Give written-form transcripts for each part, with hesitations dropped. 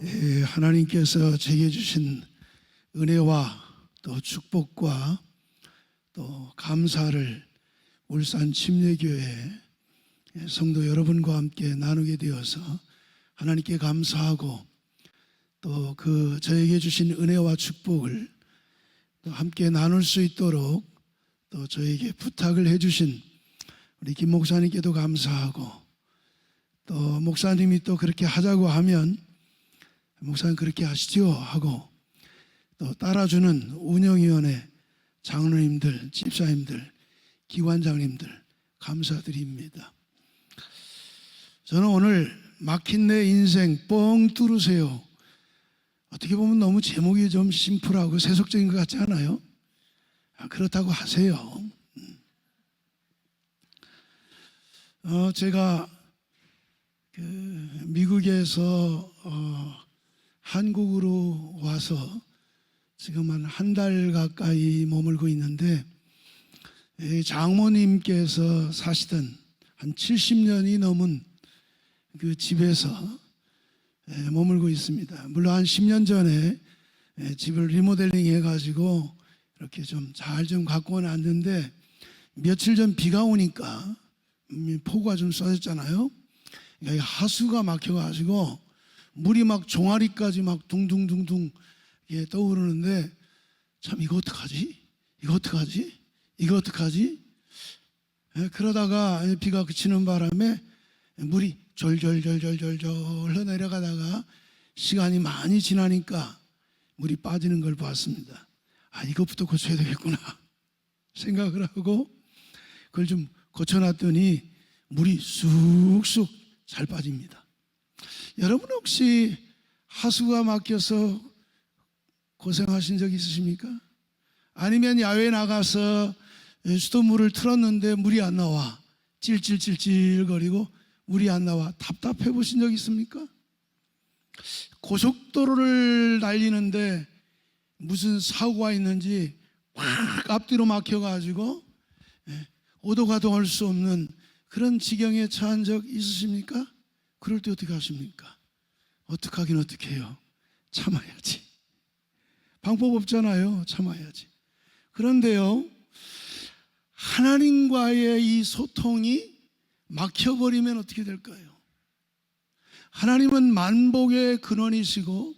하나님께서 제게 주신 은혜와 또 축복과 또 감사를 울산 침례교회 성도 여러분과 함께 나누게 되어서 하나님께 감사하고 또 저에게 주신 은혜와 축복을 또 함께 나눌 수 있도록 또 저에게 부탁을 해주신 우리 김 목사님께도 감사하고, 또 목사님이 또 그렇게 하자고 하면 목사님 그렇게 하시죠 하고 또 따라주는 운영위원회 장로님들, 집사님들, 기관장님들 감사드립니다. 저는 오늘 막힌 내 인생 뻥 뚫으세요. 어떻게 보면 너무 제목이 좀 심플하고 세속적인 것 같지 않아요? 그렇다고 하세요. 제가 미국에서 한국으로 와서 지금 한 달 가까이 머물고 있는데, 장모님께서 사시던 한 70년이 넘은 그 집에서 머물고 있습니다. 물론 한 10년 전에 집을 리모델링 해가지고 이렇게 좀 잘 좀 갖고 놨는데, 며칠 전 비가 오니까 폭우가 좀 쏟았잖아요. 그러니까 하수가 막혀가지고 물이 막 종아리까지 막 둥둥둥둥 떠오르는데, 참 이거 어떡하지? 이거 어떡하지? 이거 어떡하지? 그러다가 비가 그치는 바람에 물이 졸졸졸졸졸졸 흘러내려가다가 시간이 많이 지나니까 물이 빠지는 걸 봤습니다. 이것부터 고쳐야 되겠구나 생각을 하고 그걸 좀 고쳐놨더니 물이 쑥쑥 잘 빠집니다. 여러분 혹시 하수가 막혀서 고생하신 적 있으십니까? 아니면 야외에 나가서 수돗물을 틀었는데 물이 안 나와, 찔찔찔찔 거리고 물이 안 나와 답답해 보신 적 있습니까? 고속도로를 달리는데 무슨 사고가 있는지 확 앞뒤로 막혀가지고 오도 가도 할 수 없는 그런 지경에 처한 적 있으십니까? 그럴 때 어떻게 하십니까? 어떡하긴 어떡해요. 참아야지. 방법 없잖아요. 참아야지. 그런데요, 하나님과의 이 소통이 막혀버리면 어떻게 될까요? 하나님은 만복의 근원이시고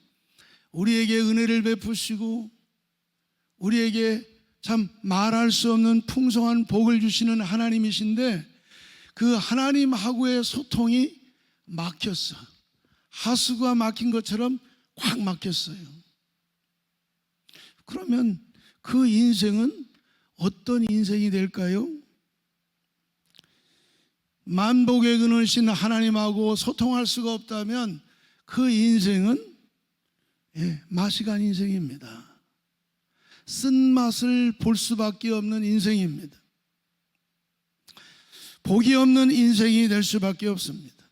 우리에게 은혜를 베푸시고 우리에게 참 말할 수 없는 풍성한 복을 주시는 하나님이신데, 그 하나님하고의 소통이 막혔어. 하수가 막힌 것처럼 꽉 막혔어요. 그러면 그 인생은 어떤 인생이 될까요? 만복의 근원이신 하나님하고 소통할 수가 없다면 그 인생은 맛이 간 인생입니다. 쓴맛을 볼 수밖에 없는 인생입니다. 복이 없는 인생이 될 수밖에 없습니다.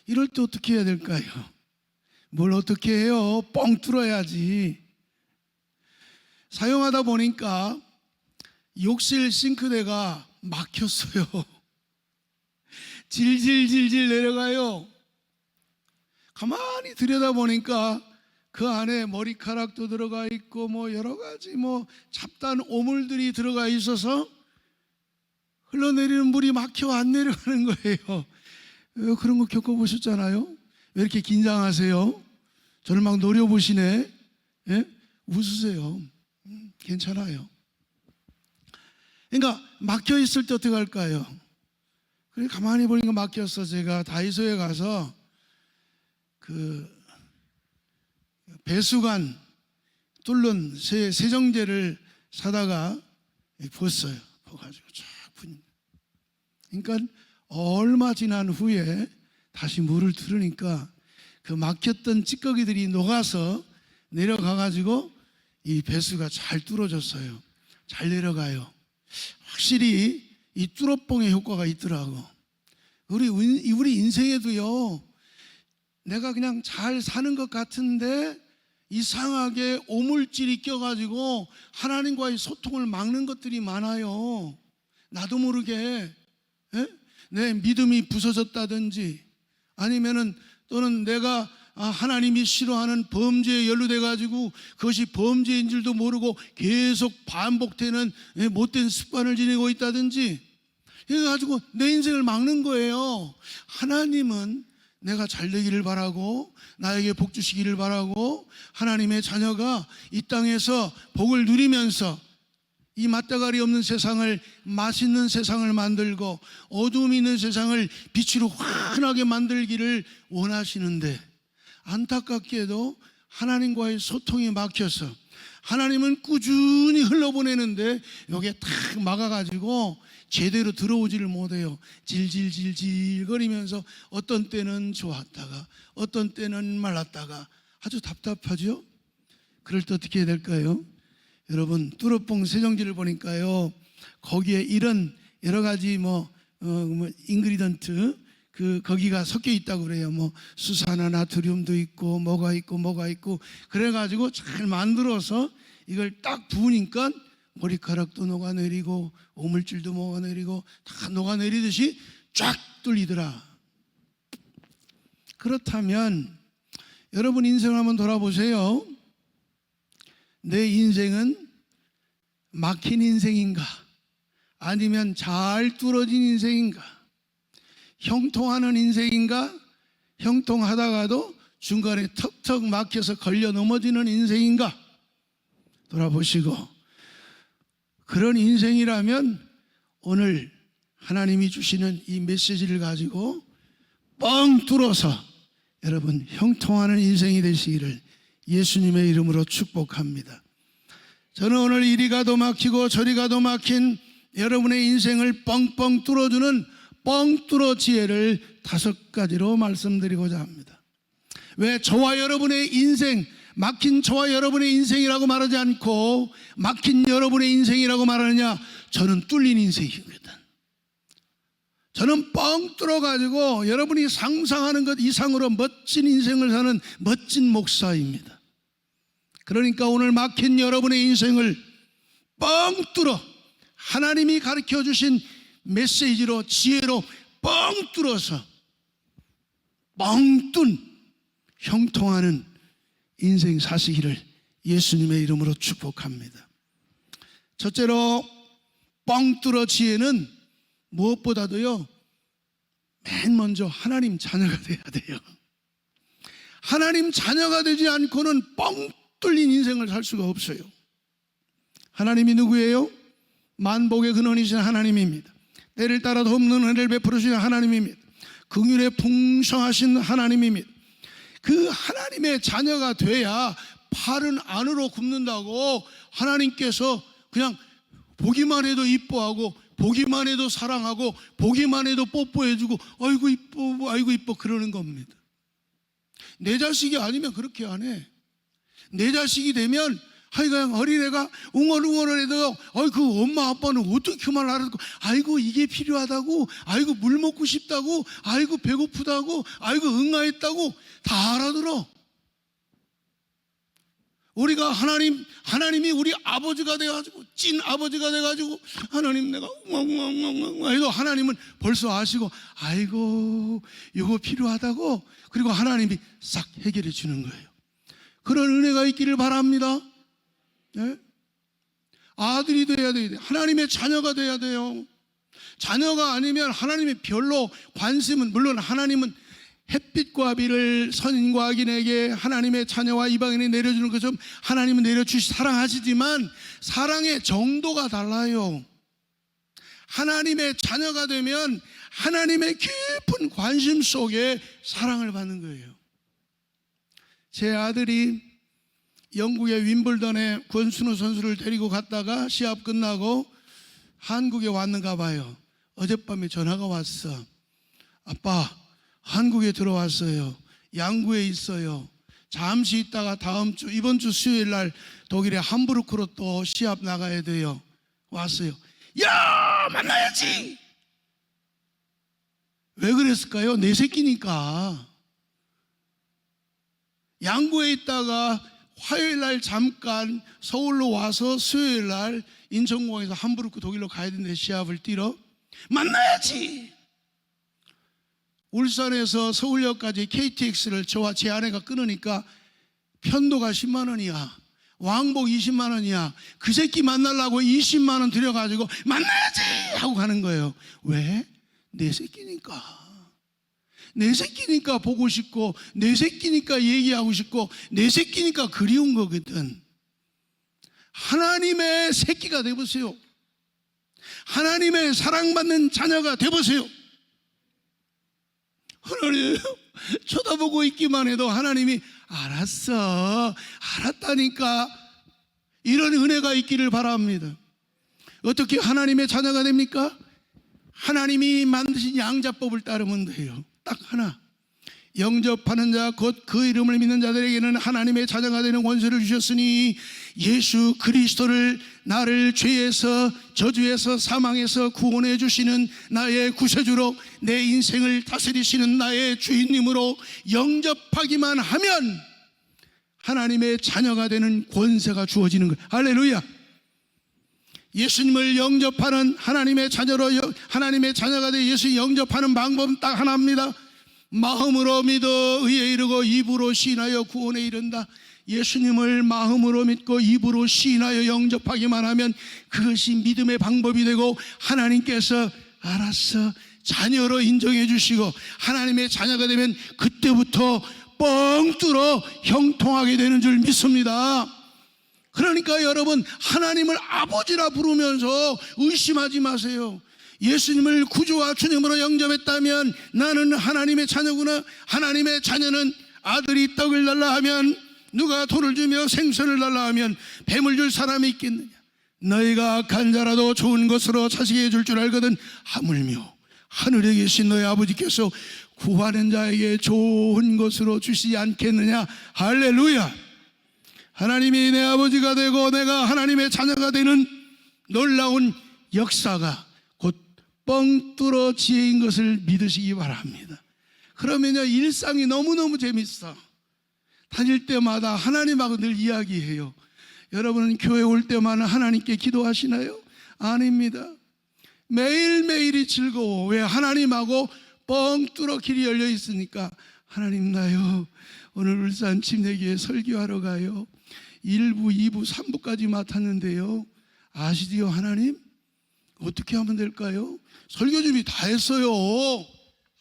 이럴 때 어떻게 해야 될까요? 뭘 어떻게 해요? 뻥 뚫어야지. 사용하다 보니까 욕실 싱크대가 막혔어요. 질질질질 내려가요. 가만히 들여다보니까 그 안에 머리카락도 들어가 있고 여러 가지 잡다한 오물들이 들어가 있어서 흘러내리는 물이 막혀 안 내려가는 거예요. 그런 거 겪어보셨잖아요? 왜 이렇게 긴장하세요? 저를 막 노려보시네. 웃으세요. 괜찮아요. 그러니까 막혀 있을 때 어떻게 할까요? 그래 가만히 보니까 막혔어. 제가 다이소에 가서 배수관 뚫는 세정제를 사다가 부었어요. 부어가지고 쫙 붓는. 그러니까 얼마 지난 후에 다시 물을 틀으니까 그 막혔던 찌꺼기들이 녹아서 내려가가지고 이 배수가 잘 뚫어졌어요. 잘 내려가요. 확실히 이 뚫어뻥의 효과가 있더라고. 우리 인생에도요, 내가 그냥 잘 사는 것 같은데 이상하게 오물질이 껴가지고 하나님과의 소통을 막는 것들이 많아요. 나도 모르게 내 믿음이 부서졌다든지 아니면은 또는 내가 하나님이 싫어하는 범죄에 연루돼 가지고 그것이 범죄인 줄도 모르고 계속 반복되는 못된 습관을 지니고 있다든지, 이래 가지고 내 인생을 막는 거예요. 하나님은 내가 잘 되기를 바라고 나에게 복 주시기를 바라고 하나님의 자녀가 이 땅에서 복을 누리면서 이 맞다가리 없는 세상을, 맛있는 세상을 만들고 어둠이 있는 세상을 빛으로 환하게 만들기를 원하시는데, 안타깝게도 하나님과의 소통이 막혀서 하나님은 꾸준히 흘러보내는데 여기에 탁 막아가지고 제대로 들어오지를 못해요. 질질질질 거리면서 어떤 때는 좋았다가 어떤 때는 말랐다가 아주 답답하죠. 그럴 때 어떻게 해야 될까요? 여러분, 뚜러뽕 세정지를 보니까요, 거기에 이런 여러 가지 인그리던트 거기가 섞여 있다고 그래요. 수산화 나트륨도 있고 뭐가 있고 그래가지고 잘 만들어서 이걸 딱 부으니까 머리카락도 녹아내리고 오물질도 녹아내리고 다 녹아내리듯이 쫙 뚫리더라. 그렇다면 여러분 인생을 한번 돌아보세요. 내 인생은 막힌 인생인가? 아니면 잘 뚫어진 인생인가? 형통하는 인생인가? 형통하다가도 중간에 턱턱 막혀서 걸려 넘어지는 인생인가? 돌아보시고, 그런 인생이라면 오늘 하나님이 주시는 이 메시지를 가지고 뻥 뚫어서 여러분 형통하는 인생이 되시기를 예수님의 이름으로 축복합니다. 저는 오늘 이리 가도 막히고 저리 가도 막힌 여러분의 인생을 뻥뻥 뚫어주는 뻥 뚫어 지혜를 5가지로 말씀드리고자 합니다. 왜 저와 여러분의 인생, 막힌 저와 여러분의 인생이라고 말하지 않고 막힌 여러분의 인생이라고 말하느냐? 저는 뚫린 인생입니다. 저는 뻥 뚫어가지고 여러분이 상상하는 것 이상으로 멋진 인생을 사는 멋진 목사입니다. 그러니까 오늘 막힌 여러분의 인생을 뻥 뚫어 하나님이 가르쳐 주신 메시지로, 지혜로 뻥 뚫어서 뻥 뚫은 형통하는 인생 사시기를 예수님의 이름으로 축복합니다. 첫째로 뻥 뚫어 지혜는 무엇보다도요, 맨 먼저 하나님 자녀가 돼야 돼요. 하나님 자녀가 되지 않고는 뻥 뚫린 인생을 살 수가 없어요. 하나님이 누구예요? 만복의 근원이신 하나님입니다. 때를 따라 돕는 은혜를 베풀으시는 하나님입니다. 긍휼에 풍성하신 하나님입니다. 그 하나님의 자녀가 돼야 팔은 안으로 굽는다고 하나님께서 그냥 보기만 해도 이뻐하고 보기만 해도 사랑하고 보기만 해도 뽀뽀해주고 아이고 이뻐 아이고 이뻐 그러는 겁니다. 내 자식이 아니면 그렇게 안 해. 내 자식이 되면 그냥 어린애가 웅얼웅얼 해도 그 엄마 아빠는 어떻게 말 알아듣고 아이고 이게 필요하다고, 아이고 물 먹고 싶다고, 아이고 배고프다고, 아이고 응아했다고 다 알아들어. 우리가 하나님이 우리 아버지가 돼가지고 찐 아버지가 돼가지고 하나님 내가 해도 하나님은 벌써 아시고 아이고 이거 필요하다고, 그리고 하나님이 싹 해결해 주는 거예요. 그런 은혜가 있기를 바랍니다. 네? 아들이 돼야 돼요. 하나님의 자녀가 돼야 돼요. 자녀가 아니면 하나님의 별로 관심은, 물론 하나님은 햇빛과 비를 선인과 악인에게 하나님의 자녀와 이방인이 내려주는 것처럼 하나님은 내려주시 사랑하시지만 사랑의 정도가 달라요. 하나님의 자녀가 되면 하나님의 깊은 관심 속에 사랑을 받는 거예요. 제 아들이 영국의 윈블던에 권순우 선수를 데리고 갔다가 시합 끝나고 한국에 왔는가 봐요. 어젯밤에 전화가 왔어. 아빠, 한국에 들어왔어요. 양구에 있어요. 잠시 있다가 다음 주, 이번 주 수요일 날 독일의 함부르크로 또 시합 나가야 돼요. 왔어요. 야, 만나야지. 왜 그랬을까요? 내 새끼니까. 양구에 있다가 화요일 날 잠깐 서울로 와서 수요일 날 인천공항에서 함부르크 독일로 가야 되는데 시합을 뛰러 만나야지. 울산에서 서울역까지 KTX를 저와 제 아내가 끊으니까 편도가 10만 원이야. 왕복 20만 원이야. 그 새끼 만나려고 20만 원 들여가지고 만나야지 하고 가는 거예요. 왜? 내 새끼니까. 내 새끼니까 보고 싶고, 내 새끼니까 얘기하고 싶고, 내 새끼니까 그리운 거거든. 하나님의 새끼가 되보세요. 하나님의 사랑받는 자녀가 되보세요. 하나님 쳐다보고 있기만 해도 하나님이 알았어, 알았다니까, 이런 은혜가 있기를 바랍니다. 어떻게 하나님의 자녀가 됩니까? 하나님이 만드신 양자법을 따르면 돼요. 딱 하나. 영접하는 자 곧 그 이름을 믿는 자들에게는 하나님의 자녀가 되는 권세를 주셨으니 예수 그리스도를 나를 죄에서 저주에서 사망에서 구원해 주시는 나의 구세주로 내 인생을 다스리시는 나의 주인님으로 영접하기만 하면 하나님의 자녀가 되는 권세가 주어지는 거예요. 할렐루야. 예수님을 영접하는 하나님의 자녀로 하나님의 자녀가 되어 예수 영접하는 방법은 딱 하나입니다. 마음으로 믿어 의에 이르고 입으로 시인하여 구원에 이른다. 예수님을 마음으로 믿고 입으로 시인하여 영접하기만 하면 그것이 믿음의 방법이 되고 하나님께서 알았어 자녀로 인정해 주시고 하나님의 자녀가 되면 그때부터 뻥 뚫어 형통하게 되는 줄 믿습니다. 그러니까 여러분 하나님을 아버지라 부르면서 의심하지 마세요. 예수님을 구주와 주님으로 영접했다면 나는 하나님의 자녀구나. 하나님의 자녀는 아들이 떡을 달라 하면 누가 돌을 주며 생선을 달라 하면 뱀을 줄 사람이 있겠느냐. 너희가 악한 자라도 좋은 것으로 자식에게 줄 줄 알거든 하물며 하늘에 계신 너희 아버지께서 구하는 자에게 좋은 것으로 주시지 않겠느냐. 할렐루야. 하나님이 내 아버지가 되고 내가 하나님의 자녀가 되는 놀라운 역사가 곧 뻥 뚫어 지혜인 것을 믿으시기 바랍니다. 그러면요 일상이 너무너무 재밌어. 다닐 때마다 하나님하고 늘 이야기해요. 여러분은 교회 올 때마다 하나님께 기도하시나요? 아닙니다. 매일매일이 즐거워. 왜? 하나님하고 뻥 뚫어 길이 열려 있으니까. 하나님 나요 오늘 울산 침례교회 설교하러 가요. 1부, 2부, 3부까지 맡았는데요. 아시지요 하나님? 어떻게 하면 될까요? 설교 준비 다 했어요.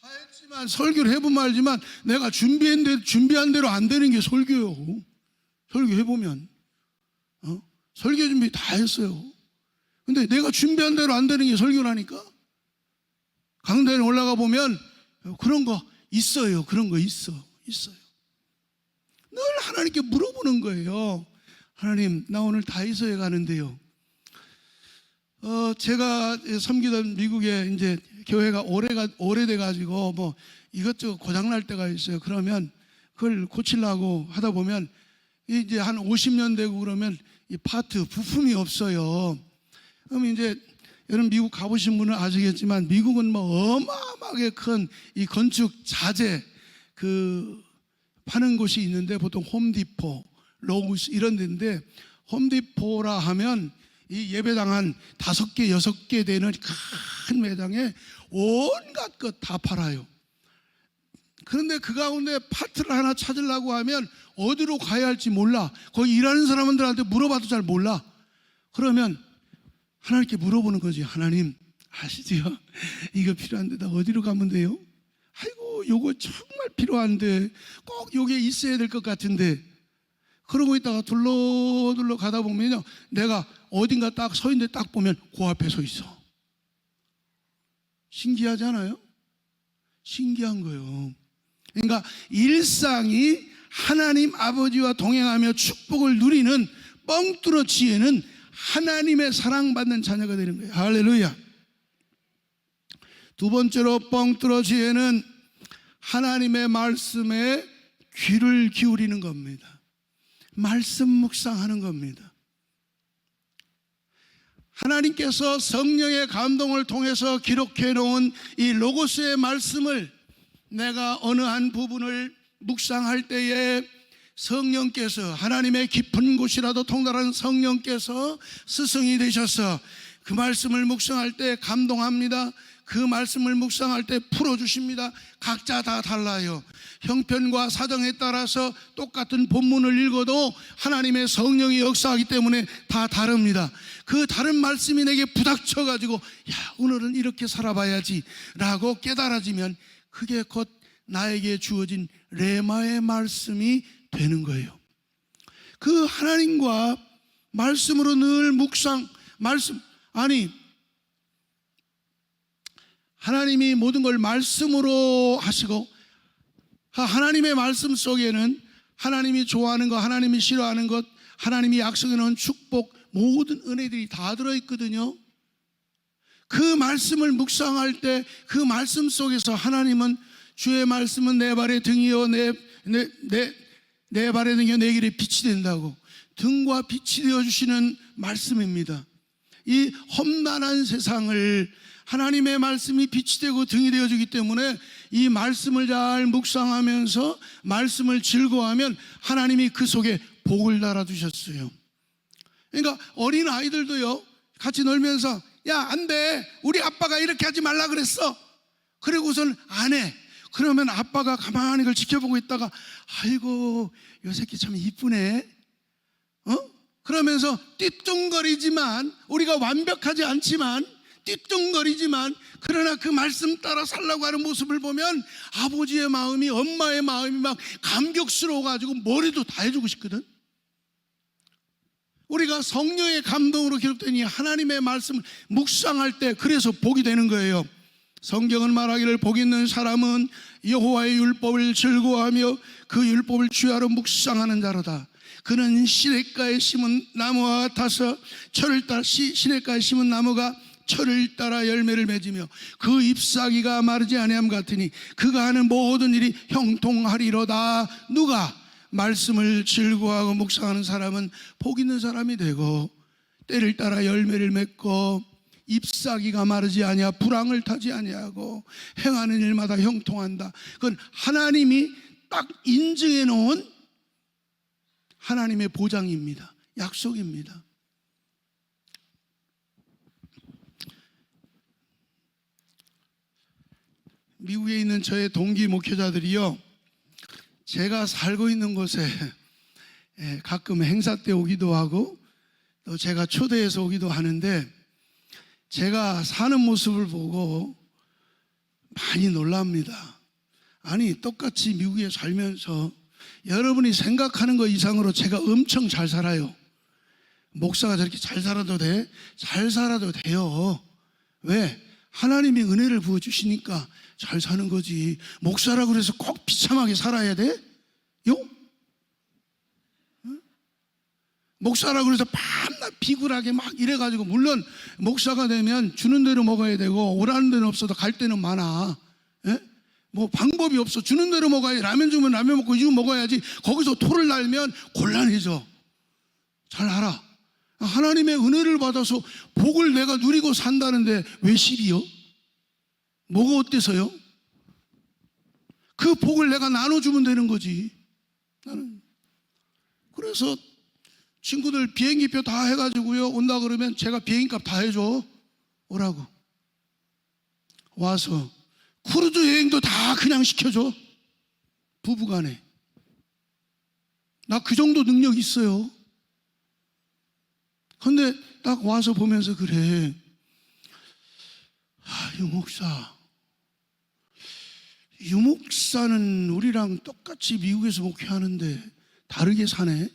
다 했지만 설교를 해보면 알지만 내가 준비한 대로 안 되는 게 설교요. 설교해보면 설교 준비 다 했어요. 근데 내가 준비한 대로 안 되는 게 설교라니까. 강단에 올라가 보면 그런 거 있어요. 그런 거 있어요. 늘 하나님께 물어보는 거예요. 하나님 나 오늘 다이소에 가는데요. 제가 섬기던 미국에 이제 교회가 오래돼 가지고 뭐 이것저것 고장 날 때가 있어요. 그러면 그걸 고치려고 하다 보면 이제 한 50년 되고 그러면 이 파트 부품이 없어요. 그럼 이제 여러분 미국 가보신 분은 아시겠지만 미국은 뭐 어마어마하게 큰 이 건축 자재 그 파는 곳이 있는데 보통 홈디포, 로우스 이런 데인데 홈디포라 하면 이 예배당 한 5개, 6개 되는 큰 매장에 온갖 것 다 팔아요. 그런데 그 가운데 파트를 하나 찾으려고 하면 어디로 가야 할지 몰라. 거기 일하는 사람들한테 물어봐도 잘 몰라. 그러면 하나님께 물어보는 거지. 하나님 아시지요? 이거 필요한데 나 어디로 가면 돼요? 아이고 요거 정말 필요한데 꼭 요게 있어야 될 것 같은데. 그러고 있다가 둘러둘러 가다 보면요 내가 어딘가 딱 서 있는데 딱 보면 그 앞에 서 있어. 신기하지 않아요? 신기한 거예요. 그러니까 일상이 하나님 아버지와 동행하며 축복을 누리는 뻥 뚫어 지혜는 하나님의 사랑받는 자녀가 되는 거예요. 할렐루야. 두 번째로 뻥 뚫어 지혜는 하나님의 말씀에 귀를 기울이는 겁니다. 말씀 묵상하는 겁니다. 하나님께서 성령의 감동을 통해서 기록해 놓은 이 로고스의 말씀을 내가 어느 한 부분을 묵상할 때에 성령께서 하나님의 깊은 곳이라도 통달하는 성령께서 스승이 되셔서 그 말씀을 묵상할 때 감동합니다. 그 말씀을 묵상할 때 풀어주십니다. 각자 다 달라요. 형편과 사정에 따라서 똑같은 본문을 읽어도 하나님의 성령이 역사하기 때문에 다 다릅니다. 그 다른 말씀이 내게 부닥쳐가지고 야, 오늘은 이렇게 살아봐야지 라고 깨달아지면 그게 곧 나에게 주어진 레마의 말씀이 되는 거예요. 그 하나님과 말씀으로 늘 하나님이 모든 걸 말씀으로 하시고, 하나님의 말씀 속에는 하나님이 좋아하는 것, 하나님이 싫어하는 것, 하나님이 약속해 놓은 축복, 모든 은혜들이 다 들어있거든요. 그 말씀을 묵상할 때 그 말씀 속에서 하나님은 주의 말씀은 내 발의 등이요 내 발의 등이요 내 길에 빛이 된다고, 등과 빛이 되어주시는 말씀입니다. 이 험난한 세상을 하나님의 말씀이 빛이 되고 등이 되어주기 때문에 이 말씀을 잘 묵상하면서 말씀을 즐거워하면 하나님이 그 속에 복을 달아두셨어요. 그러니까 어린 아이들도요, 같이 놀면서 야, 안 돼, 우리 아빠가 이렇게 하지 말라 그랬어. 그리고선 안 해. 그러면 아빠가 가만히 그걸 지켜보고 있다가 아이고 요 새끼 참 이쁘네, 그러면서 띠뚱거리지만, 우리가 완벽하지 않지만 띠뚱거리지만, 그러나 그 말씀 따라 살라고 하는 모습을 보면 아버지의 마음이, 엄마의 마음이 막 감격스러워가지고 머리도 다 해주고 싶거든. 우리가 성령의 감동으로 기록된 이 하나님의 말씀을 묵상할 때 그래서 복이 되는 거예요. 성경은 말하기를 복 있는 사람은 여호와의 율법을 즐거워하며 그 율법을 주야로 묵상하는 자로다. 그는 시냇가에 심은 나무와 같아서 시냇가에 심은 나무가 철을 따라 열매를 맺으며 그 잎사귀가 마르지 아니함 같으니 그가 하는 모든 일이 형통하리로다. 누가? 말씀을 즐거워하고 묵상하는 사람은 복 있는 사람이 되고 때를 따라 열매를 맺고 잎사귀가 마르지 아니하 불황을 타지 아니하고 행하는 일마다 형통한다. 그건 하나님이 딱 인증해 놓은 하나님의 보장입니다. 약속입니다. 미국에 있는 저의 동기 목회자들이요, 제가 살고 있는 곳에 가끔 행사 때 오기도 하고 또 제가 초대해서 오기도 하는데, 제가 사는 모습을 보고 많이 놀랍니다. 아니, 똑같이 미국에 살면서 여러분이 생각하는 것 이상으로 제가 엄청 잘 살아요. 목사가 저렇게 잘 살아도 돼? 잘 살아도 돼요. 왜? 하나님이 은혜를 부어주시니까 잘 사는 거지. 목사라고 그래서 꼭 비참하게 살아야 돼? 목사라고 그래서 밤낮 비굴하게 막 이래가지고, 물론 목사가 되면 주는 대로 먹어야 되고 오라는 데는 없어도 갈 데는 많아. 뭐 방법이 없어. 주는 대로 먹어야지. 라면 주면 라면 먹고 이거 먹어야지. 거기서 토를 날면 곤란해져. 잘 알아. 하나님의 은혜를 받아서 복을 내가 누리고 산다는데 왜 시비요? 뭐가 어때서요? 그 복을 내가 나눠주면 되는 거지. 나는 그래서 친구들 비행기표 다 해가지고요 온다 그러면 제가 비행기값 다 해줘. 오라고. 와서 크루즈 여행도 다 그냥 시켜줘. 부부간에. 나 그 정도 능력 있어요. 근데 딱 와서 보면서 그래. 유목사는 우리랑 똑같이 미국에서 목회하는데 다르게 사네.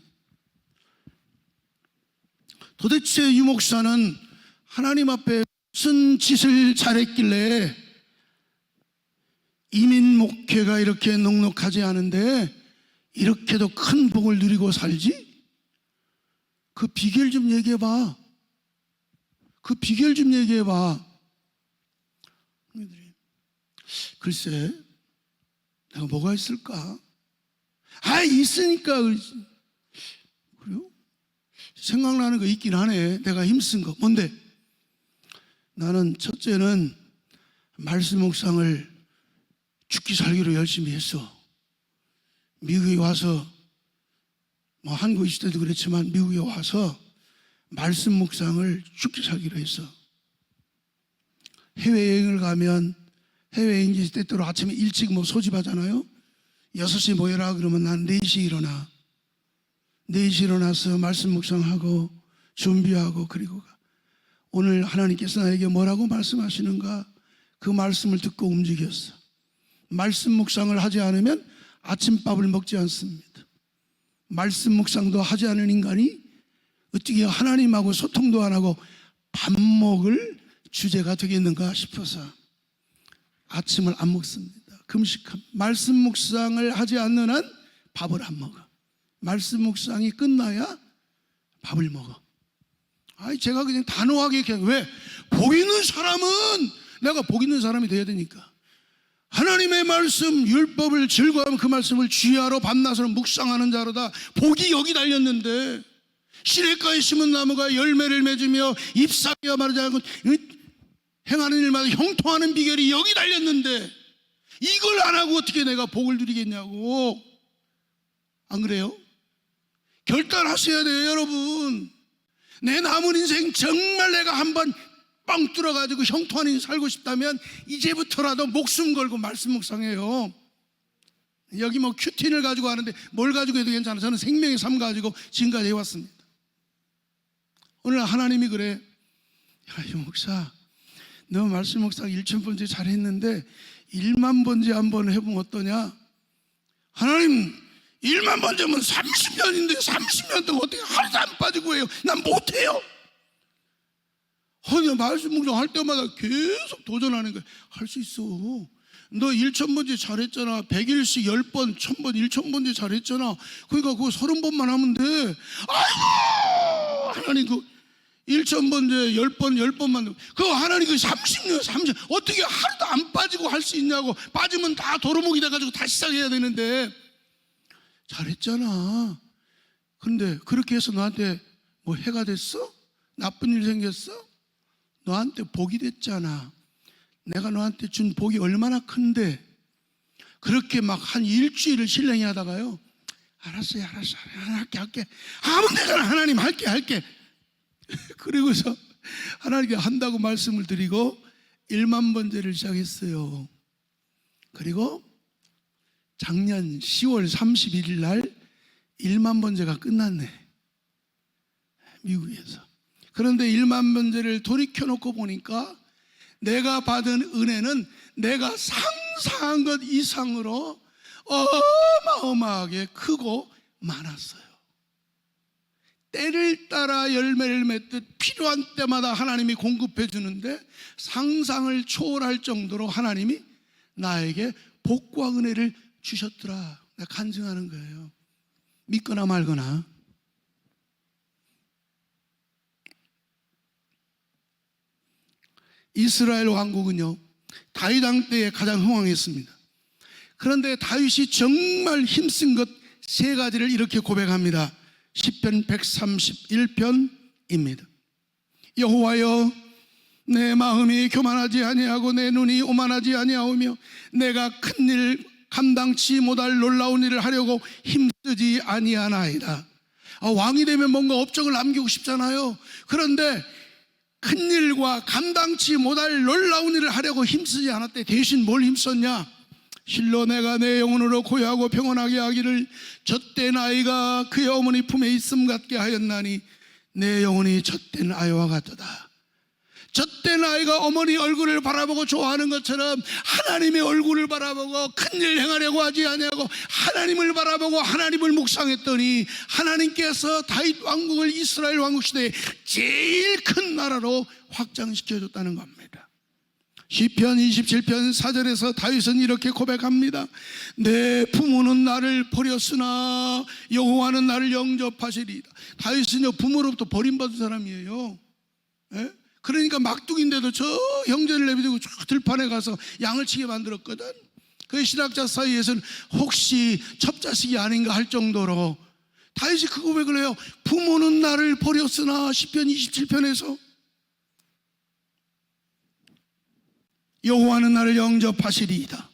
도대체 유목사는 하나님 앞에 무슨 짓을 잘했길래 이민 목회가 이렇게 넉넉하지 않은데 이렇게도 큰 복을 누리고 살지? 그 비결 좀 얘기해봐. 그 비결 좀 얘기해봐. 글쎄, 내가 뭐가 있을까? 있으니까. 그래요? 생각나는 거 있긴 하네. 내가 힘쓴 거. 뭔데? 나는 첫째는 말씀 묵상을 죽기 살기로 열심히 했어. 미국에 와서, 뭐 한국에 있을 때도 그랬지만 미국에 와서 말씀 묵상을 죽기 살기로 했어. 해외여행을 가면 해외여행지 때때로 아침에 일찍 소집하잖아요. 6시 모여라 그러면 난 4시에 일어나. 4시에 일어나서 말씀 묵상하고 준비하고 그리고 오늘 하나님께서 나에게 뭐라고 말씀하시는가 그 말씀을 듣고 움직였어. 말씀 묵상을 하지 않으면 아침밥을 먹지 않습니다. 말씀 묵상도 하지 않은 인간이 어떻게 하나님하고 소통도 안 하고 밥 먹을 주제가 되겠는가 싶어서 아침을 안 먹습니다. 금식합니다. 말씀 묵상을 하지 않는 한 밥을 안 먹어. 말씀 묵상이 끝나야 밥을 먹어. 제가 그냥 단호하게 왜? 복 있는 사람은 내가 복 있는 사람이 돼야 되니까. 하나님의 말씀 율법을 즐거워하면 그 말씀을 주야로 밤낮으로 묵상하는 자로다. 복이 여기 달렸는데 시냇가에 심은 나무가 열매를 맺으며 잎사귀가 마르지 않고 행하는 일마다 형통하는 비결이 여기 달렸는데 이걸 안 하고 어떻게 내가 복을 누리겠냐고. 안 그래요? 결단하셔야 돼요, 여러분. 내 남은 인생 정말 내가 한번 빵 뚫어가지고 형통한 인생 살고 싶다면 이제부터라도 목숨 걸고 말씀 묵상해요. 여기 큐틴을 가지고 하는데 뭘 가지고 해도 괜찮아. 저는 생명의 삶 가지고 지금까지 해왔습니다. 오늘 하나님이 그래. 야, 이 목사, 너 말씀 묵상 1,000번째 잘했는데 1만 번째 한번 해보면 어떠냐? 하나님 1만 번째면 30년인데 30년 동안 어떻게 하루도 안 빠지고 해요? 난 못해요. 말씀 묵상할 때마다 계속 도전하는 거야. 할 수 있어. 너 1,000번째 잘했잖아. 100일씩 10번, 1,000번, 1,000번째 잘했잖아. 그러니까 그거 30번만 하면 돼. 아이고, 하나님 1,000번째 10번, 10번만. 그거 하나님 30년, 30년. 어떻게 하루도 안 빠지고 할 수 있냐고. 빠지면 다 도루묵이 돼가지고 다시 시작해야 되는데. 잘했잖아. 근데 그렇게 해서 너한테 해가 됐어? 나쁜 일 생겼어? 너한테 복이 됐잖아. 내가 너한테 준 복이 얼마나 큰데 그렇게 한 일주일을 신령히 하다가요, 알았어요, 할게 하면 되잖아. 하나님 할게 그리고서 하나님께 한다고 말씀을 드리고 1만 번째를 시작했어요. 그리고 작년 10월 31일 날 1만 번째가 끝났네, 미국에서. 그런데 1만 번째를 돌이켜놓고 보니까 내가 받은 은혜는 내가 상상한 것 이상으로 어마어마하게 크고 많았어요. 때를 따라 열매를 맺듯 필요한 때마다 하나님이 공급해 주는데 상상을 초월할 정도로 하나님이 나에게 복과 은혜를 주셨더라. 내가 간증하는 거예요. 믿거나 말거나. 이스라엘 왕국은요, 다윗 왕 때에 가장 흥왕했습니다. 그런데 다윗이 정말 힘쓴 것 3가지를 이렇게 고백합니다. 시편 131편입니다. 여호와여, 내 마음이 교만하지 아니하고 내 눈이 오만하지 아니하오며 내가 큰일 감당치 못할 놀라운 일을 하려고 힘쓰지 아니하나이다. 왕이 되면 뭔가 업적을 남기고 싶잖아요. 그런데 큰일과 감당치 못할 놀라운 일을 하려고 힘쓰지 않았대. 대신 뭘 힘썼냐? 실로 내가 내 영혼으로 고요하고 평온하게 하기를 젖된 아이가 그의 어머니 품에 있음 같게 하였나니 내 영혼이 젖된 아이와 같도다. 젖된 아이가 어머니 얼굴을 바라보고 좋아하는 것처럼 하나님의 얼굴을 바라보고 큰일 행하려고 하지 아니하고 하나님을 바라보고 하나님을 묵상했더니 하나님께서 다윗 왕국을 이스라엘 왕국 시대에 제일 큰 나라로 확장시켜줬다는 겁니다. 시편 27편 4절에서 다윗은 이렇게 고백합니다. 내 부모는 나를 버렸으나 여호와는 나를 영접하시리이다. 다윗은요, 부모로부터 버림받은 사람이에요. 예? 그러니까 막둥인데도 저 형제를 내비두고 저 들판에 가서 양을 치게 만들었거든. 그 신학자 사이에서는 혹시 첩자식이 아닌가 할 정도로 다윗이 그 고백을 해요. 부모는 나를 버렸으나 시편 27편에서 여호와는 나를 영접하시리이다.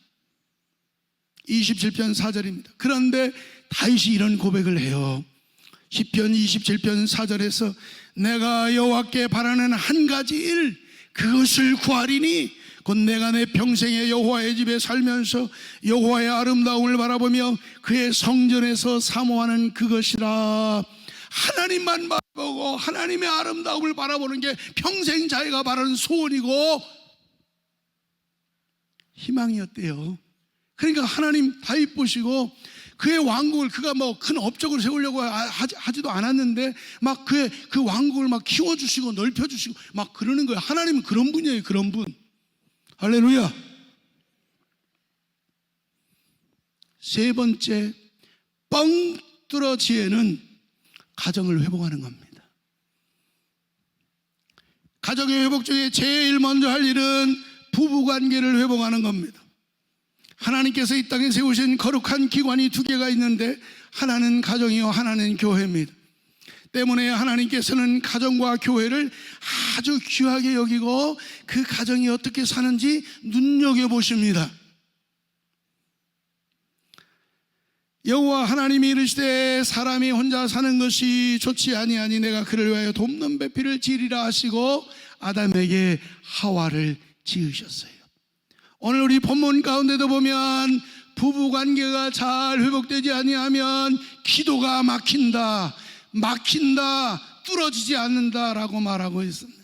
27편 4절입니다. 그런데 다윗이 이런 고백을 해요. 시편 27편 4절에서 내가 여호와께 바라는 한 가지 일, 그것을 구하리니 곧 내가 내 평생에 여호와의 집에 살면서 여호와의 아름다움을 바라보며 그의 성전에서 사모하는 그것이라. 하나님만 바라보고 하나님의 아름다움을 바라보는 게 평생 자기가 바라는 소원이고 희망이었대요. 그러니까 하나님 다윗 보시고 그의 왕국을 그가 뭐 큰 업적으로 세우려고 하지도 않았는데 막 그의 그 왕국을 막 키워주시고 넓혀주시고 막 그러는 거예요. 하나님은 그런 분이에요. 그런 분. 할렐루야. 세 번째, 뻥 뚫어 지혜는 가정을 회복하는 겁니다. 가정의 회복 중에 제일 먼저 할 일은 부부관계를 회복하는 겁니다. 하나님께서 이 땅에 세우신 거룩한 기관이 두 개가 있는데 하나는 가정이요 하나는 교회입니다. 때문에 하나님께서는 가정과 교회를 아주 귀하게 여기고 그 가정이 어떻게 사는지 눈여겨보십니다. 여호와 하나님이 이르시되 사람이 혼자 사는 것이 좋지 아니하니 내가 그를 위하여 돕는 배필을 지으리라 하시고 아담에게 하와를 지으셨어요. 오늘 우리 본문 가운데도 보면 부부관계가 잘 회복되지 아니하면 기도가 막힌다, 뚫어지지 않는다라고 말하고 있습니다.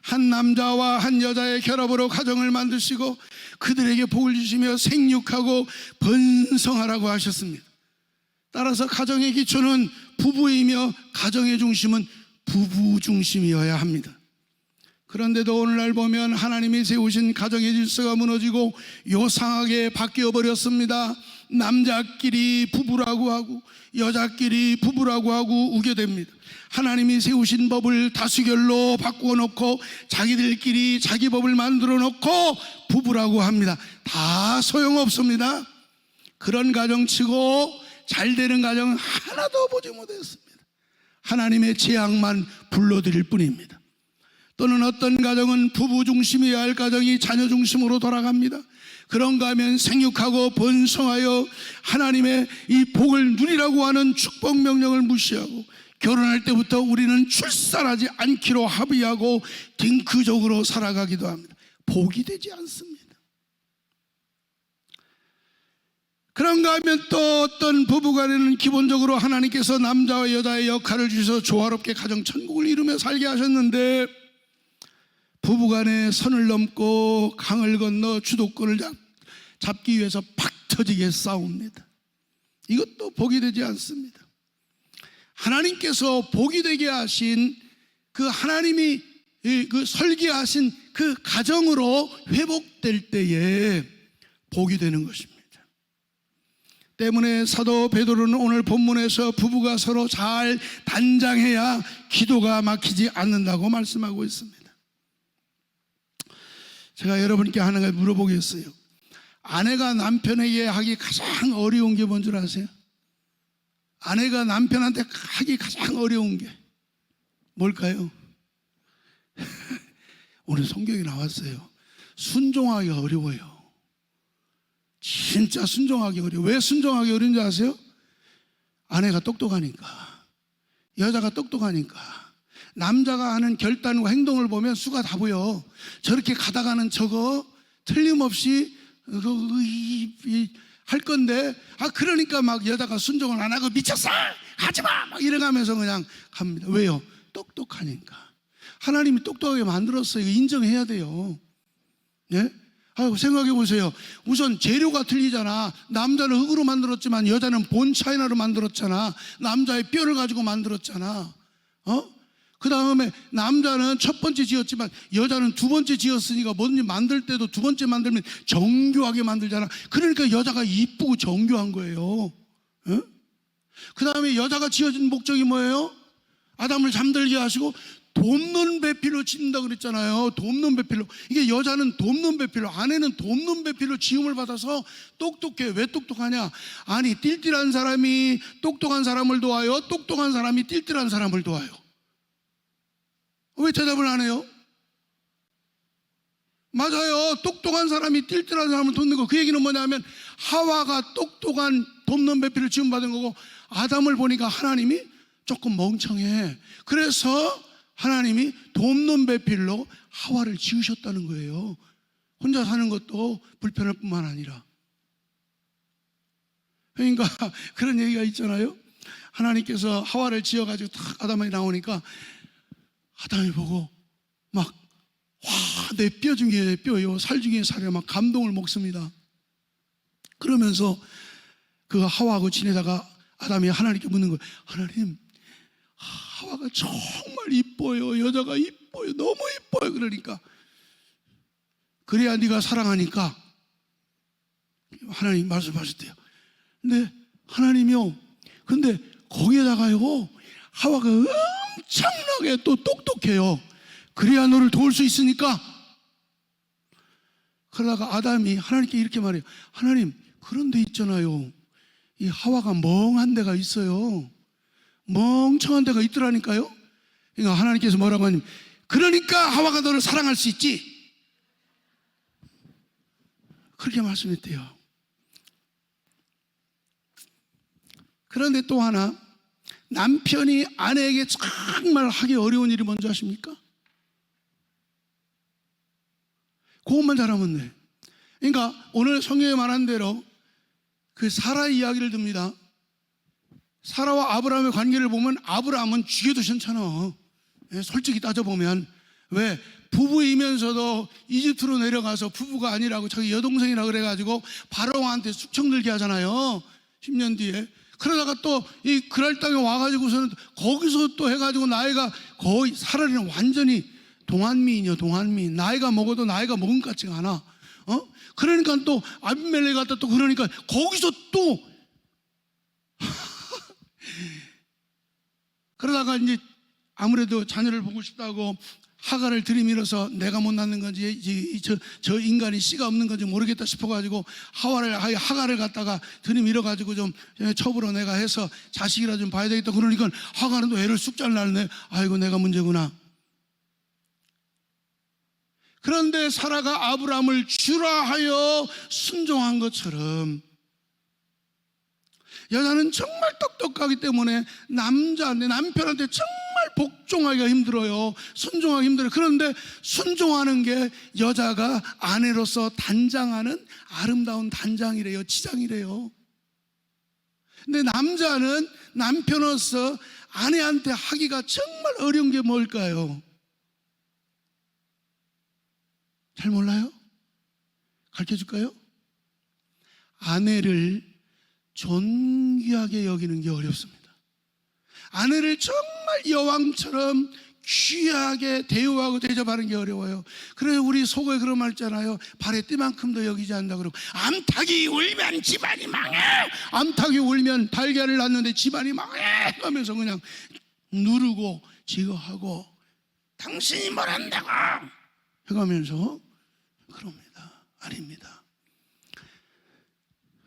한 남자와 한 여자의 결합으로 가정을 만드시고 그들에게 복을 주시며 생육하고 번성하라고 하셨습니다. 따라서 가정의 기초는 부부이며 가정의 중심은 부부 중심이어야 합니다. 그런데도 오늘날 보면 하나님이 세우신 가정의 질서가 무너지고 요상하게 바뀌어 버렸습니다. 남자끼리 부부라고 하고 여자끼리 부부라고 하고 우겨댑니다. 하나님이 세우신 법을 다수결로 바꾸어 놓고 자기들끼리 자기 법을 만들어 놓고 부부라고 합니다. 다 소용없습니다. 그런 가정치고 잘 되는 가정 하나도 보지 못했습니다. 하나님의 재앙만 불러드릴 뿐입니다. 또는 어떤 가정은 부부 중심이어야 할 가정이 자녀 중심으로 돌아갑니다. 그런가 하면 생육하고 번성하여 하나님의 이 복을 누리라고 하는 축복 명령을 무시하고 결혼할 때부터 우리는 출산하지 않기로 합의하고 딩크족으로 살아가기도 합니다. 복이 되지 않습니다. 그런가 하면 또 어떤 부부간에는 기본적으로 하나님께서 남자와 여자의 역할을 주셔서 조화롭게 가정 천국을 이루며 살게 하셨는데 부부간에 선을 넘고 강을 건너 주도권을 잡기 위해서 팍 터지게 싸웁니다. 이것도 복이 되지 않습니다. 하나님께서 복이 되게 하신 그 하나님이 그 설계하신 그 가정으로 회복될 때에 복이 되는 것입니다. 때문에 사도 베드로는 오늘 본문에서 부부가 서로 잘 단장해야 기도가 막히지 않는다고 말씀하고 있습니다. 제가 여러분께 하나 물어보겠어요. 아내가 남편에게 하기 가장 어려운 게 뭔 줄 아세요? 아내가 남편한테 하기 가장 어려운 게 뭘까요? 오늘 성경에 나왔어요. 순종하기 어려워요. 진짜 순종하기 어려워요. 왜 순종하기 어려운지 아세요? 아내가 똑똑하니까, 여자가 똑똑하니까. 남자가 하는 결단과 행동을 보면 수가 다 보여. 저렇게 가다가는 저거 틀림없이 할 건데, 그러니까 막 여자가 순종을 안 하고 미쳤어! 하지마! 막 이래가면서 그냥 갑니다. 왜요? 똑똑하니까. 하나님이 똑똑하게 만들었어요. 이거 인정해야 돼요. 예? 생각해 보세요. 우선 재료가 틀리잖아. 남자는 흙으로 만들었지만 여자는 본 차이나로 만들었잖아. 남자의 뼈를 가지고 만들었잖아. 그 다음에 남자는 첫 번째 지었지만 여자는 두 번째 지었으니까 뭐든지 만들 때도 두 번째 만들면 정교하게 만들잖아. 그러니까 여자가 이쁘고 정교한 거예요. 그 다음에 여자가 지어진 목적이 뭐예요? 아담을 잠들게 하시고 돕는 배필로 짓는다 그랬잖아요. 돕는 배필로. 이게 여자는 돕는 배필로, 아내는 돕는 배필로 지음을 받아서 똑똑해. 왜 똑똑하냐? 아니, 띨띨한 사람이 똑똑한 사람을 도와요? 똑똑한 사람이 띨띨한 사람을 도와요? 왜 대답을 안 해요? 맞아요. 똑똑한 사람이 띨띨한 사람을 돕는 거. 그 얘기는 뭐냐면 하와가 똑똑한 돕는 배필을 지음받은 거고, 아담을 보니까 하나님이 조금 멍청해. 그래서 하나님이 돕는 배필로 하와를 지으셨다는 거예요. 혼자 사는 것도 불편할 뿐만 아니라. 그러니까 그런 얘기가 있잖아요. 하나님께서 하와를 지어가지고 딱 아담이 나오니까 아담이 보고 막 내 뼈 중에 뼈요, 살 중에 살이야 막 감동을 먹습니다. 그러면서 그 하와하고 지내다가 아담이 하나님께 묻는 거예요. 하나님, 하와가 정말 이뻐요. 여자가 이뻐요. 너무 이뻐요. 그러니까 그래야 네가 사랑하니까 하나님 말씀하셨대요. 근데 하나님이요, 근데 거기에다가요 하와가 엄청나게 또 똑똑해요. 그래야 너를 도울 수 있으니까. 그러다가 아담이 하나님께 이렇게 말해요. 하나님, 그런 데 있잖아요, 이 하와가 멍한 데가 있어요. 멍청한 데가 있더라니까요. 그러니까 하나님께서 뭐라고 하냐면, 그러니까 하와가 너를 사랑할 수 있지, 그렇게 말씀했대요. 그런데 또 하나, 남편이 아내에게 정말 하기 어려운 일이 뭔지 아십니까? 그것만 잘하면 돼. 그러니까 오늘 성경에 말한 대로 그 사라의 이야기를 듭니다. 사라와 아브라함의 관계를 보면 아브라함은 죽여도 괜찮아. 솔직히 따져보면. 왜? 부부이면서도 이집트로 내려가서 부부가 아니라고 자기 여동생이라 그래가지고 바로왕한테 숙청들게 하잖아요. 10년 뒤에. 그러다가 또 이 그랄 땅에 와가지고서는 거기서 또 해가지고 나이가 거의, 사라리는 완전히 동안미인이요, 동안미인. 나이가 먹어도 나이가 먹은 것 같지가 않아. 그러니까 또 아비멜렉 갔다 또 그러니까 거기서 또 그러다가 이제 아무래도 자녀를 보고 싶다고 하갈을 들이밀어서 내가 못 낳는 건지 저 인간이 씨가 없는 건지 모르겠다 싶어가지고 하갈을 갖다가 들이밀어가지고 좀 첩으로 내가 해서 자식이라 좀 봐야 되겠다. 그러니까 하갈은 또 애를 쑥 잘 낳네. 아이고, 내가 문제구나. 그런데 사라가 아브라함을 주라 하여 순종한 것처럼 여자는 정말 똑똑하기 때문에 남편한테 정말 복종하기가 힘들어요. 순종하기 힘들어요. 그런데 순종하는 게 여자가 아내로서 단장하는 아름다운 단장이래요. 지장이래요. 근데 남자는 남편으로서 아내한테 하기가 정말 어려운 게 뭘까요? 잘 몰라요? 가르쳐 줄까요? 아내를 존귀하게 여기는 게 어렵습니다. 아내를 정말 여왕처럼 귀하게 대우하고 대접하는 게 어려워요. 그래서 우리 속에 그런 말 있잖아요. 발에 띠만큼도 여기지 않는다 그러고, 암탉이 울면 집안이 망해, 암탉이 울면 달걀을 낳는데 집안이 망해 하면서 그냥 누르고 지거하고 당신이 뭘 한다고 해가면서 그럽니다. 아닙니다.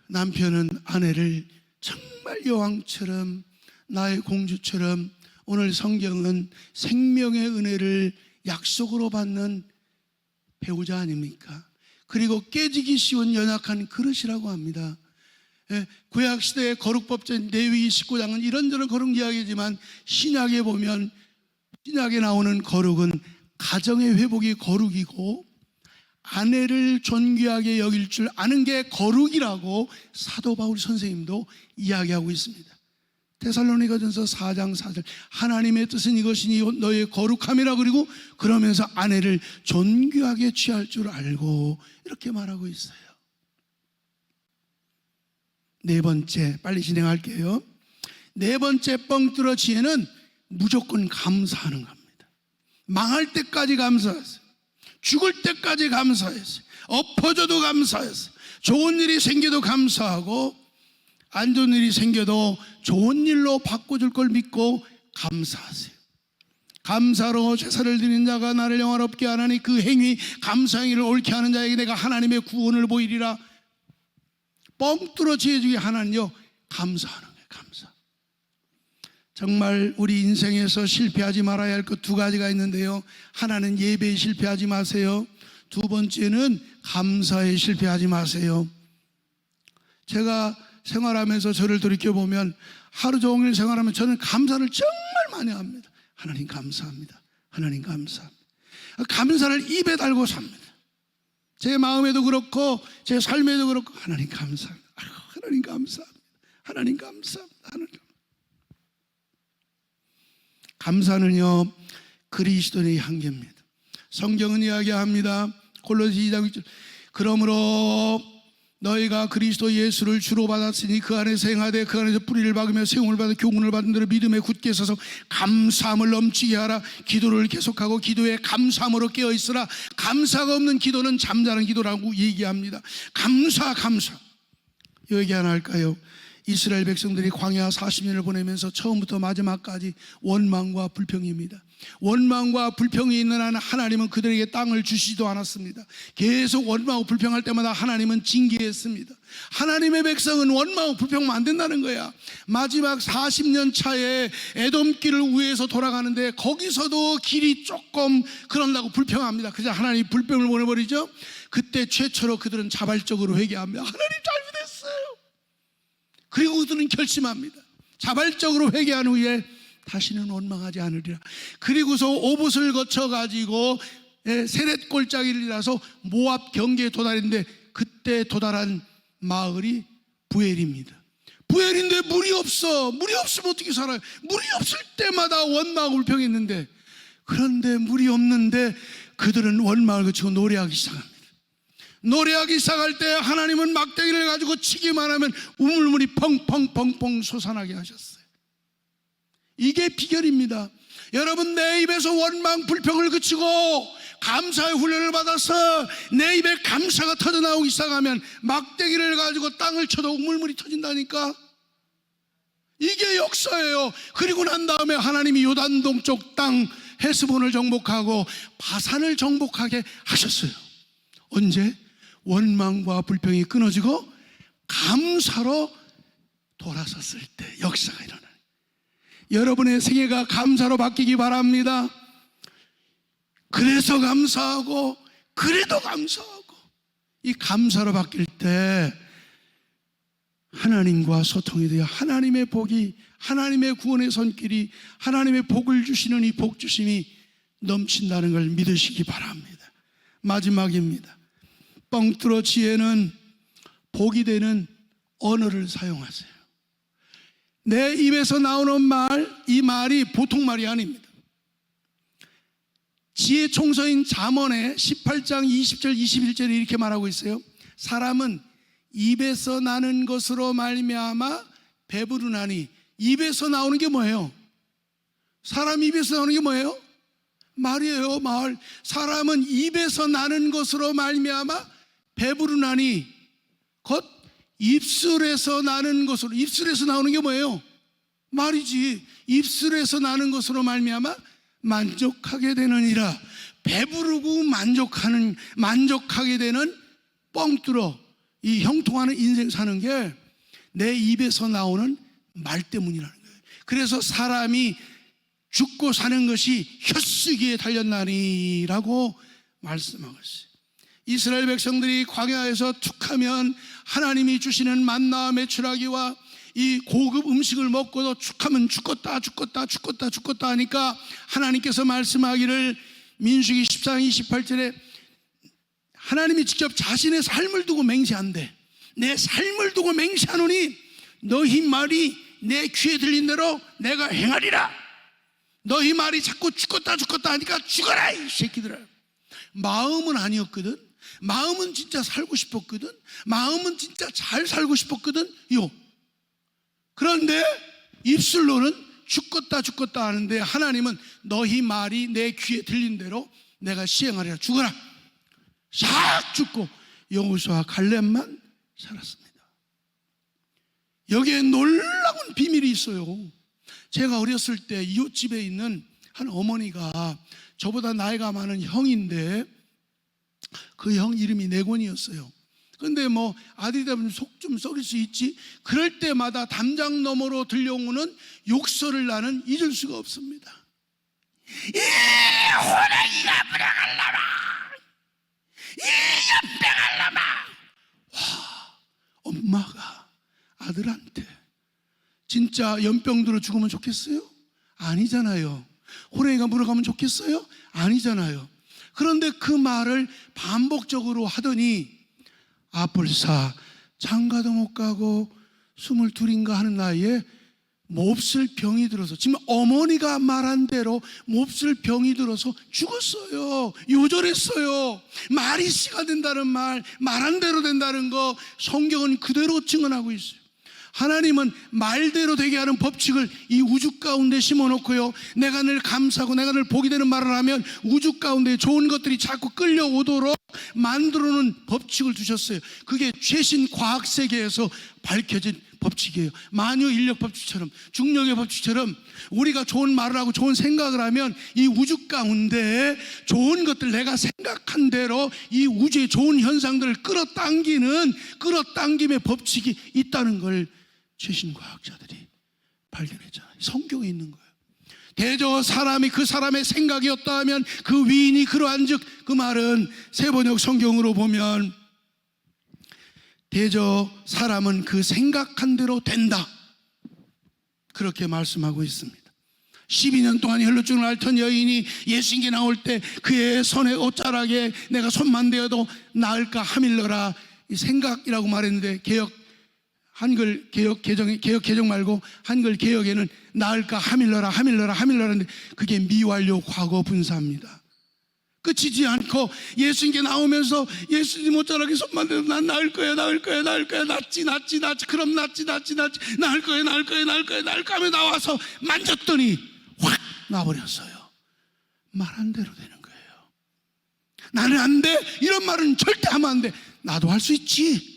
남편은 아내를 정말 여왕처럼, 나의 공주처럼, 오늘 성경은 생명의 은혜를 약속으로 받는 배우자 아닙니까? 그리고 깨지기 쉬운 연약한 그릇이라고 합니다. 구약시대의 거룩법전 레위기 19장은 이런저런 거룩 이야기지만 신약에 보면, 신약에 나오는 거룩은 가정의 회복이 거룩이고 아내를 존귀하게 여길 줄 아는 게 거룩이라고 사도 바울 선생님도 이야기하고 있습니다. 데살로니가전서 4장 4절, 하나님의 뜻은 이것이니 너의 거룩함이라. 그리고 그러면서 아내를 존귀하게 취할 줄 알고, 이렇게 말하고 있어요. 네 번째, 빨리 진행할게요. 네 번째 뻥 뚫어 지혜는 무조건 감사하는 겁니다. 망할 때까지 감사하세요. 죽을 때까지 감사했어요. 엎어져도 감사했어요. 좋은 일이 생겨도 감사하고, 안 좋은 일이 생겨도 좋은 일로 바꿔줄 걸 믿고 감사하세요. 감사로 제사를 드리는 자가 나를 영화롭게 하나니 그 행위, 감사 행위를 옳게 하는 자에게 내가 하나님의 구원을 보이리라. 뻥 뚫어 지혜주기 하나는요, 감사하는 거예요. 감사. 정말 우리 인생에서 실패하지 말아야 할 것 두 가지가 있는데요, 하나는 예배에 실패하지 마세요. 두 번째는 감사에 실패하지 마세요. 제가 생활하면서 저를 돌이켜보면 하루 종일 생활하면 저는 감사를 정말 많이 합니다. 하나님 감사합니다. 하나님 감사합니다. 감사를 입에 달고 삽니다. 제 마음에도 그렇고 제 삶에도 그렇고 하나님 감사합니다. 하나님 감사합니다. 하나님 감사합니다. 하나님 감사는요 그리스도의 한계입니다. 성경은 이야기합니다. 골로새 2장 6절 그러므로 너희가 그리스도 예수를 주로 받았으니 그 안에서 행하되 그 안에서 뿌리를 박으며 세움을 받아 교훈을 받은 대로 믿음에 굳게 서서 감사함을 넘치게 하라. 기도를 계속하고 기도에 감사함으로 깨어있으라. 감사가 없는 기도는 잠자는 기도라고 얘기합니다. 감사 여기 하나 할까요? 이스라엘 백성들이 광야 40년을 보내면서 처음부터 마지막까지 원망과 불평입니다. 원망과 불평이 있는 한 하나님은 그들에게 땅을 주시지도 않았습니다. 계속 원망하고 불평할 때마다 하나님은 징계했습니다. 하나님의 백성은 원망하고 불평하면 안 된다는 거야. 마지막 40년 차에 에돔길을 우회해서 돌아가는데 거기서도 길이 조금 그런다고 불평합니다. 그래서 하나님이 불평을 보내버리죠. 그때 최초로 그들은 자발적으로 회개합니다. 하나님 잘못했어요. 그리고 그들은 결심합니다. 자발적으로 회개한 후에 다시는 원망하지 않으리라. 그리고서 오봇을 거쳐가지고 세렛 골짜기라서 모압 경계에 도달했는데 그때 도달한 마을이 부엘입니다. 부엘인데 물이 없어. 물이 없으면 어떻게 살아요? 물이 없을 때마다 원망하고 불평했는데, 그런데 물이 없는데 그들은 원망을 거치고 노래하기 시작합니다. 노래하기 시작할 때 하나님은 막대기를 가지고 치기만 하면 우물물이 펑펑펑펑 솟아나게 하셨어요. 이게 비결입니다. 여러분, 내 입에서 원망 불평을 그치고 감사의 훈련을 받아서 내 입에 감사가 터져나오기 시작하면 막대기를 가지고 땅을 쳐도 우물물이 터진다니까. 이게 역사예요. 그리고 난 다음에 하나님이 요단 동쪽 땅 헤스본을 정복하고 바산을 정복하게 하셨어요. 언제? 원망과 불평이 끊어지고 감사로 돌아섰을 때 역사가 일어나요. 여러분의 생애가 감사로 바뀌기 바랍니다. 그래서 감사하고 그래도 감사하고, 이 감사로 바뀔 때 하나님과 소통이 되어 하나님의 복이, 하나님의 구원의 손길이, 하나님의 복을 주시는 이 복 주심이 넘친다는 걸 믿으시기 바랍니다. 마지막입니다. 뻥뚫어 지혜는 복이 되는 언어를 사용하세요. 내 입에서 나오는 말, 이 말이 보통 말이 아닙니다. 지혜 총서인 잠언의 18장 20절 21절에 이렇게 말하고 있어요. 사람은 입에서 나는 것으로 말미암아 배부르나니. 입에서 나오는 게 뭐예요? 사람 입에서 나오는 게 뭐예요? 말이에요, 말. 사람은 입에서 나는 것으로 말미암아 배부르나니. 곧 입술에서 나는 것으로, 입술에서 나오는 게 뭐예요? 말이지. 입술에서 나는 것으로 말미암아 만족하게 되느니라. 배부르고 만족하게 되는 뻥뚫어 이 형통하는 인생 사는 게 내 입에서 나오는 말 때문이라는 거예요. 그래서 사람이 죽고 사는 것이 혀쓰기에 달렸나니라고 말씀하고 있어요. 이스라엘 백성들이 광야에서 툭하면 하나님이 주시는 만나 메추라기와 이 고급 음식을 먹고도 툭하면 죽었다 하니까 하나님께서 말씀하기를 민수기 14장 28절에 하나님이 직접 자신의 삶을 두고 맹세한대. 내 삶을 두고 맹세하노니 너희 말이 내 귀에 들린 대로 내가 행하리라. 너희 말이 자꾸 죽었다 하니까 죽어라 이 새끼들아. 마음은 아니었거든. 마음은 진짜 살고 싶었거든. 마음은 진짜 잘 살고 싶었거든. 그런데 입술로는 죽었다 하는데 하나님은 너희 말이 내 귀에 들린 대로 내가 시행하리라. 죽어라. 싹 죽고 여호수아와 갈렙만 살았습니다. 여기에 놀라운 비밀이 있어요. 제가 어렸을 때 이웃집에 있는 한 어머니가 저보다 나이가 많은 형인데 그 형 이름이 내곤이었어요. 근데 뭐 아들이다 보면 속 좀 썩일 수 있지. 그럴 때마다 담장 너머로 들려오는 욕설을 나는 잊을 수가 없습니다. 이 호랑이가 불어갈라마, 이 연병할라마. 와, 엄마가 아들을 진짜 연병 들어 죽으면 좋겠어요? 아니잖아요. 호랭이가 물어가면 좋겠어요? 아니잖아요. 그런데 그 말을 반복적으로 하더니 아뿔싸 장가도 못 가고 22인가 하는 나이에 몹쓸 병이 들어서, 지금 어머니가 말한 대로 몹쓸 병이 들어서 죽었어요. 요절했어요. 말이 씨가 된다는 말, 말한 대로 된다는 거 성경은 그대로 증언하고 있어요. 하나님은 말대로 되게 하는 법칙을 이 우주 가운데 심어놓고요, 내가 늘 감사하고 내가 늘 복이 되는 말을 하면 우주 가운데 좋은 것들이 자꾸 끌려오도록 만들어놓은 법칙을 두셨어요. 그게 최신 과학세계에서 밝혀진 법칙이에요. 만유 인력 법칙처럼, 중력의 법칙처럼 우리가 좋은 말을 하고 좋은 생각을 하면 이 우주 가운데 좋은 것들, 내가 생각한 대로 이 우주의 좋은 현상들을 끌어당김의 법칙이 있다는 걸 최신 과학자들이 발견했잖아요. 성경에 있는 거예요. 대저 사람이 그 사람의 생각이었다 하면 그 위인이 그러한즉, 그 말은 세번역 성경으로 보면 대저 사람은 그 생각한 대로 된다, 그렇게 말씀하고 있습니다. 12년 동안 혈루증을 앓던 여인이 예수님께 나올 때 그의 손의 옷자락에 내가 손만 대어도 나을까 하밀러라, 이 생각이라고 말했는데 한글 개혁 개정 말고 한글 개혁에는 나을까 하밀러라 하는데 그게 미완료 과거 분사입니다. 끝이지 않고 예수님께 나오면서 예수님 옷자락에 손만 대도 난 나을 거야 낫지 그럼 낫지 나을 거야 하며 나와서 만졌더니 확 나버렸어요. 말한 대로 되는 거예요. 나는 안 돼, 이런 말은 절대 하면 안 돼. 나도 할 수 있지.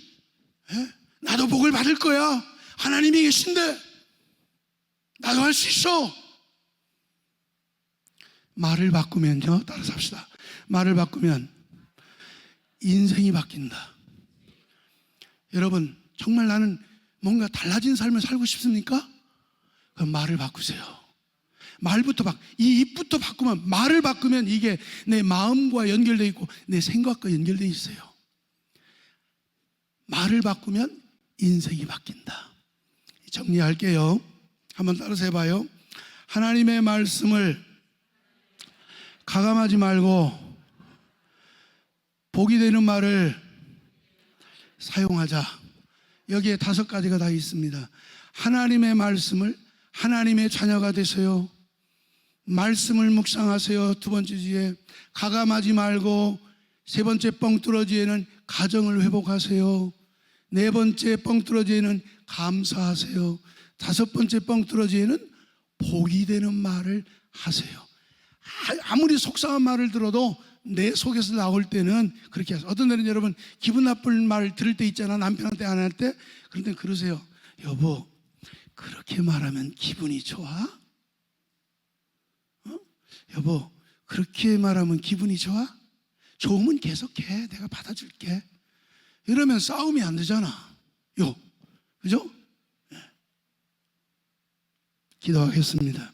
나도 복을 받을 거야. 하나님이 계신데 나도 할 수 있어. 말을 바꾸면요, 따라서 합시다. 말을 바꾸면 인생이 바뀐다. 여러분, 정말 나는 뭔가 달라진 삶을 살고 싶습니까? 그럼 말을 바꾸세요. 이 입부터 바꾸면, 말을 바꾸면 이게 내 마음과 연결되어 있고 내 생각과 연결되어 있어요. 말을 바꾸면 인생이 바뀐다. 정리할게요. 한번 따라서 해봐요. 하나님의 말씀을 가감하지 말고 복이 되는 말을 사용하자. 여기에 5가지가 다 있습니다. 하나님의 말씀을, 하나님의 자녀가 되세요. 말씀을 묵상하세요. 2번째 주에 가감하지 말고, 3번째 뻥뚫어지에는 가정을 회복하세요. 4번째 뻥뚫어지에는 감사하세요. 5번째 뻥뚫어지에는 복이 되는 말을 하세요. 아무리 속상한 말을 들어도 내 속에서 나올 때는 그렇게 하세요. 어떤 때는 여러분 기분 나쁜 말 들을 때 있잖아, 남편한테 안 할 때. 그럴 땐 그러세요. 여보, 그렇게 말하면 기분이 좋아? 여보, 그렇게 말하면 기분이 좋아? 좋으면 계속해, 내가 받아줄게. 이러면 싸움이 안 되잖아. 그죠? 기도하겠습니다.